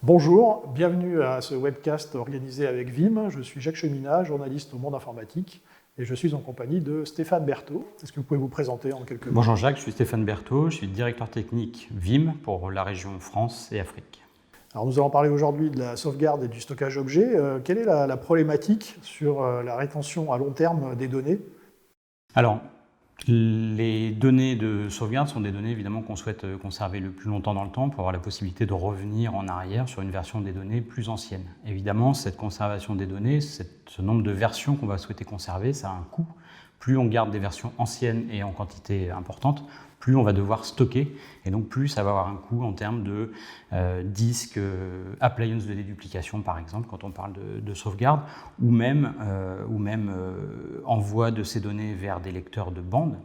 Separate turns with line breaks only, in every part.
Bonjour, bienvenue à ce webcast organisé avec Vim. Je suis Jacques Cheminat, journaliste au Monde Informatique, et je suis en compagnie de Stéphane Berthaud. Est-ce que vous pouvez vous présenter en quelques mots?
Bonjour Jacques, je suis Stéphane Berthaud, je suis directeur technique Vim pour la région France et Afrique.
Alors nous allons parler aujourd'hui de la sauvegarde et du stockage objet. Quelle est la problématique sur la rétention à long terme des données?
Alors, les données de sauvegarde sont des données évidemment qu'on souhaite conserver le plus longtemps dans le temps pour avoir la possibilité de revenir en arrière sur une version des données plus ancienne. Évidemment, cette conservation des données, ce nombre de versions qu'on va souhaiter conserver, ça a un coût. Plus on garde des versions anciennes et en quantité importante, plus on va devoir stocker, et donc plus ça va avoir un coût en termes de disques, appliances de déduplication par exemple, quand on parle de sauvegarde, ou même envoi de ces données vers des lecteurs de bande,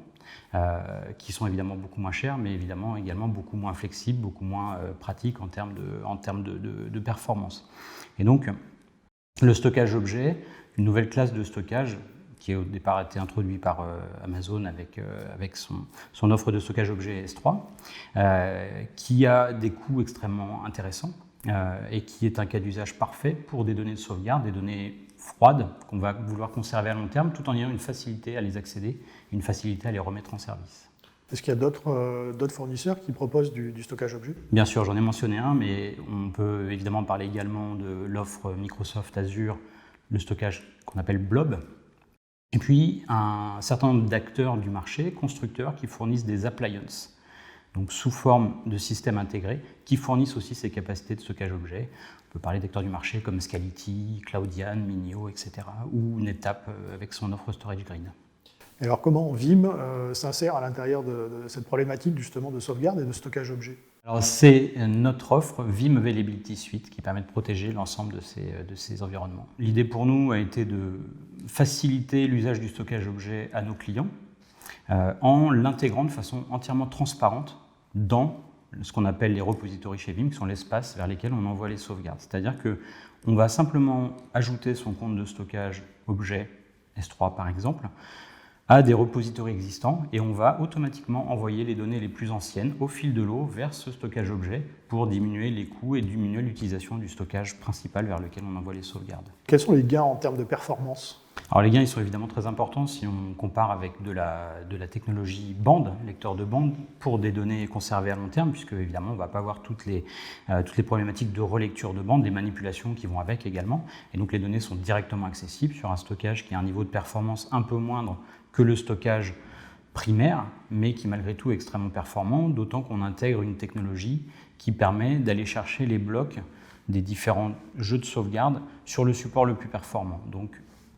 qui sont évidemment beaucoup moins chers, mais évidemment également beaucoup moins flexibles, beaucoup moins pratiques en termes de performance. Et donc, le stockage objet, une nouvelle classe de stockage, qui a au départ été introduit par Amazon avec son offre de stockage objet S3, qui a des coûts extrêmement intéressants et qui est un cas d'usage parfait pour des données de sauvegarde, des données froides qu'on va vouloir conserver à long terme, tout en ayant une facilité à les accéder, une facilité à les remettre en service.
Est-ce qu'il y a d'autres fournisseurs qui proposent du stockage objet?
Bien sûr, j'en ai mentionné un, mais on peut évidemment parler également de l'offre Microsoft Azure, le stockage qu'on appelle Blob. Et puis, un certain nombre d'acteurs du marché, constructeurs, qui fournissent des appliances, donc sous forme de systèmes intégrés, qui fournissent aussi ces capacités de stockage objet. On peut parler d'acteurs du marché comme Scality, Cloudian, Minio, etc., ou NetApp avec son offre Storage Grid.
Alors comment Vim s'insère à l'intérieur de cette problématique justement de sauvegarde et de stockage objet?
Alors, c'est notre offre Vim Availability Suite qui permet de protéger l'ensemble de ces environnements. L'idée pour nous a été de faciliter l'usage du stockage objet à nos clients en l'intégrant de façon entièrement transparente dans ce qu'on appelle les repositories chez Vim, qui sont l'espace vers lesquels on envoie les sauvegardes. C'est-à-dire qu'on va simplement ajouter son compte de stockage objet S3 par exemple, à des repositories existants, et on va automatiquement envoyer les données les plus anciennes au fil de l'eau vers ce stockage objet pour diminuer les coûts et diminuer l'utilisation du stockage principal vers lequel on envoie les sauvegardes.
Quels sont les gains en termes de performance?
Alors les gains, ils sont évidemment très importants si on compare avec de la technologie bande, lecteur de bande, pour des données conservées à long terme, puisque évidemment on ne va pas avoir toutes les problématiques de relecture de bande, des manipulations qui vont avec également, et donc les données sont directement accessibles sur un stockage qui a un niveau de performance un peu moindre que le stockage primaire, mais qui malgré tout est extrêmement performant, d'autant qu'on intègre une technologie qui permet d'aller chercher les blocs des différents jeux de sauvegarde sur le support le plus performant. Donc,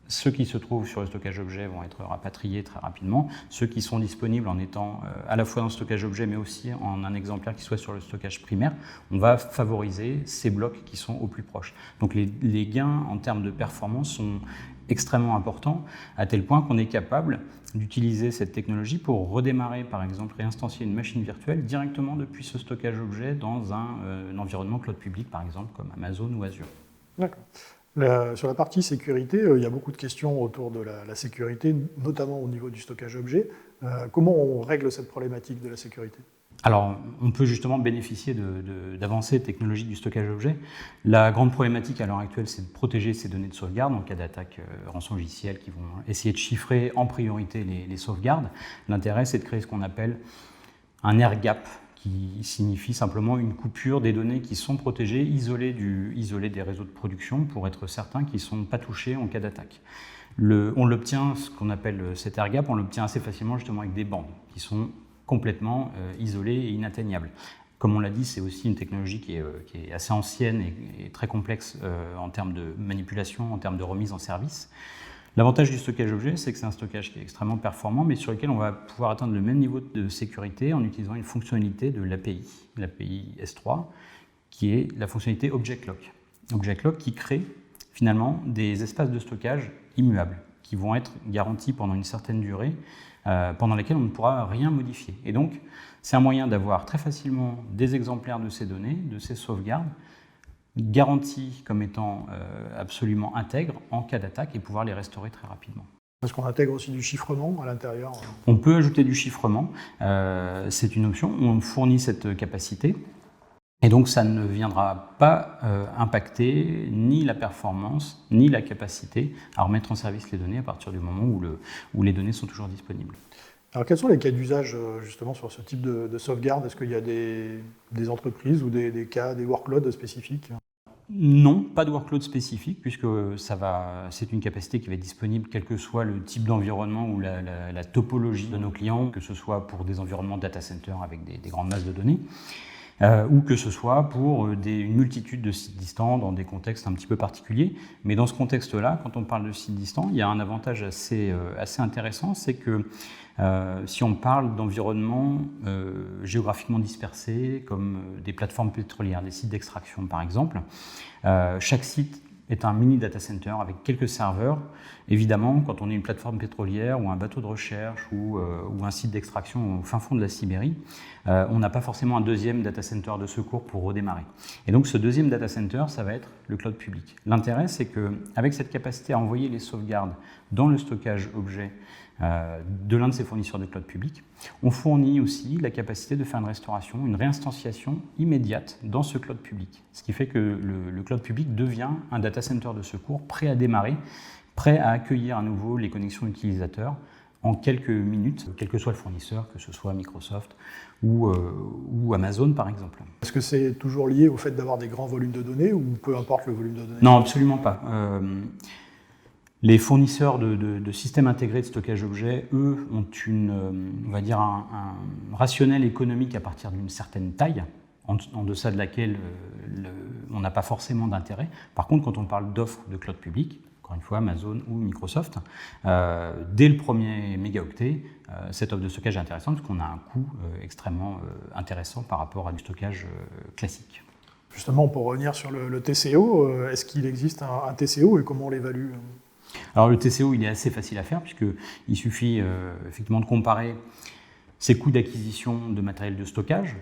ceux qui se trouvent sur le stockage objet vont être rapatriés très rapidement. Ceux qui sont disponibles en étant à la fois dans le stockage objet, mais aussi en un exemplaire qui soit sur le stockage primaire, on va favoriser ces blocs qui sont au plus proche. Donc, les gains en termes de performance sont extrêmement important, à tel point qu'on est capable d'utiliser cette technologie pour redémarrer, par exemple, réinstancier une machine virtuelle directement depuis ce stockage objet dans un environnement cloud public, par exemple, comme Amazon ou Azure.
D'accord. Sur la partie sécurité, il y a beaucoup de questions autour de la sécurité, notamment au niveau du stockage objet. Comment on règle cette problématique de la sécurité?
Alors, on peut justement bénéficier d'avancées technologiques du stockage objet. La grande problématique à l'heure actuelle, c'est de protéger ces données de sauvegarde en cas d'attaque rançongiciel qui vont essayer de chiffrer en priorité les sauvegardes. L'intérêt, c'est de créer ce qu'on appelle un air gap, qui signifie simplement une coupure des données qui sont protégées, isolées des réseaux de production pour être certain qu'ils ne sont pas touchés en cas d'attaque. On l'obtient, ce qu'on appelle cet air gap, on l'obtient assez facilement justement avec des bandes qui sont complètement isolées et inatteignables. Comme on l'a dit, c'est aussi une technologie qui est assez ancienne et très complexe en termes de manipulation, en termes de remise en service. L'avantage du stockage objet, c'est que c'est un stockage qui est extrêmement performant, mais sur lequel on va pouvoir atteindre le même niveau de sécurité en utilisant une fonctionnalité de l'API S3, qui est la fonctionnalité Object Lock. Object Lock qui crée finalement des espaces de stockage immuables, qui vont être garantis pendant une certaine durée, pendant laquelle on ne pourra rien modifier. Et donc, c'est un moyen d'avoir très facilement des exemplaires de ces données, de ces sauvegardes, garantis comme étant absolument intègres en cas d'attaque et pouvoir les restaurer très rapidement.
Est-ce qu'on intègre aussi du chiffrement à l'intérieur?
On peut ajouter du chiffrement, c'est une option, on fournit cette capacité. Et donc ça ne viendra pas impacter ni la performance, ni la capacité à remettre en service les données à partir du moment où les données sont toujours disponibles.
Alors quels sont les cas d'usage justement sur ce type de sauvegarde? Est-ce qu'il y a des entreprises ou des cas, des workloads spécifiques?
Non, pas de workload spécifique, puisque c'est une capacité qui va être disponible quel que soit le type d'environnement ou la topologie de nos clients, que ce soit pour des environnements data center avec des grandes masses de données, ou que ce soit pour une multitude de sites distants dans des contextes un petit peu particuliers. Mais dans ce contexte-là, quand on parle de sites distants, il y a un avantage assez intéressant, c'est que si on parle d'environnements géographiquement dispersés, comme des plateformes pétrolières, des sites d'extraction par exemple, chaque site est un mini data center avec quelques serveurs. Évidemment, quand on est une plateforme pétrolière ou un bateau de recherche ou un site d'extraction au fin fond de la Sibérie, on n'a pas forcément un deuxième data center de secours pour redémarrer. Et donc ce deuxième data center, ça va être le cloud public. L'intérêt, c'est qu'avec cette capacité à envoyer les sauvegardes dans le stockage objet de l'un de ces fournisseurs de cloud public, on fournit aussi la capacité de faire une restauration, une réinstanciation immédiate dans ce cloud public. Ce qui fait que le cloud public devient un data center de secours prêt à démarrer, prêt à accueillir à nouveau les connexions utilisateurs en quelques minutes, quel que soit le fournisseur, que ce soit Microsoft ou Amazon par exemple.
Est-ce que c'est toujours lié au fait d'avoir des grands volumes de données ou peu importe le volume de données?
Non, absolument pas. Les fournisseurs de systèmes intégrés de stockage objet, eux, ont on va dire un rationnel économique à partir d'une certaine taille, en deçà de laquelle on n'a pas forcément d'intérêt. Par contre, quand on parle d'offres de cloud public, encore une fois Amazon ou Microsoft, dès le premier mégaoctet, cette offre de stockage est intéressante parce qu'on a un coût extrêmement intéressant par rapport à du stockage classique.
Justement, pour revenir sur le TCO, est-ce qu'il existe un TCO et comment on l'évalue?
Alors le TCO, il est assez facile à faire puisqu'il suffit effectivement de comparer ses coûts d'acquisition de matériel de stockage,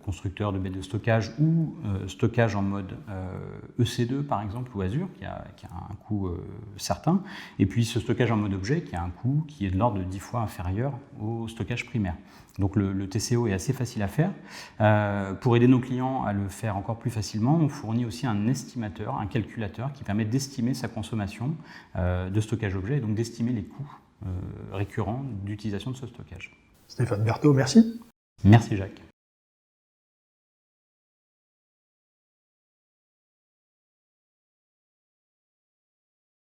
constructeur de baies de stockage ou stockage en mode EC2 par exemple ou Azure qui a un coût certain, et puis ce stockage en mode objet qui a un coût qui est de l'ordre de 10 fois inférieur au stockage primaire. Donc le TCO est assez facile à faire. Pour aider nos clients à le faire encore plus facilement, on fournit aussi un estimateur, un calculateur qui permet d'estimer sa consommation de stockage objet et donc d'estimer les coûts récurrents d'utilisation de ce stockage.
Stéphane Berthaud, merci.
Merci Jacques.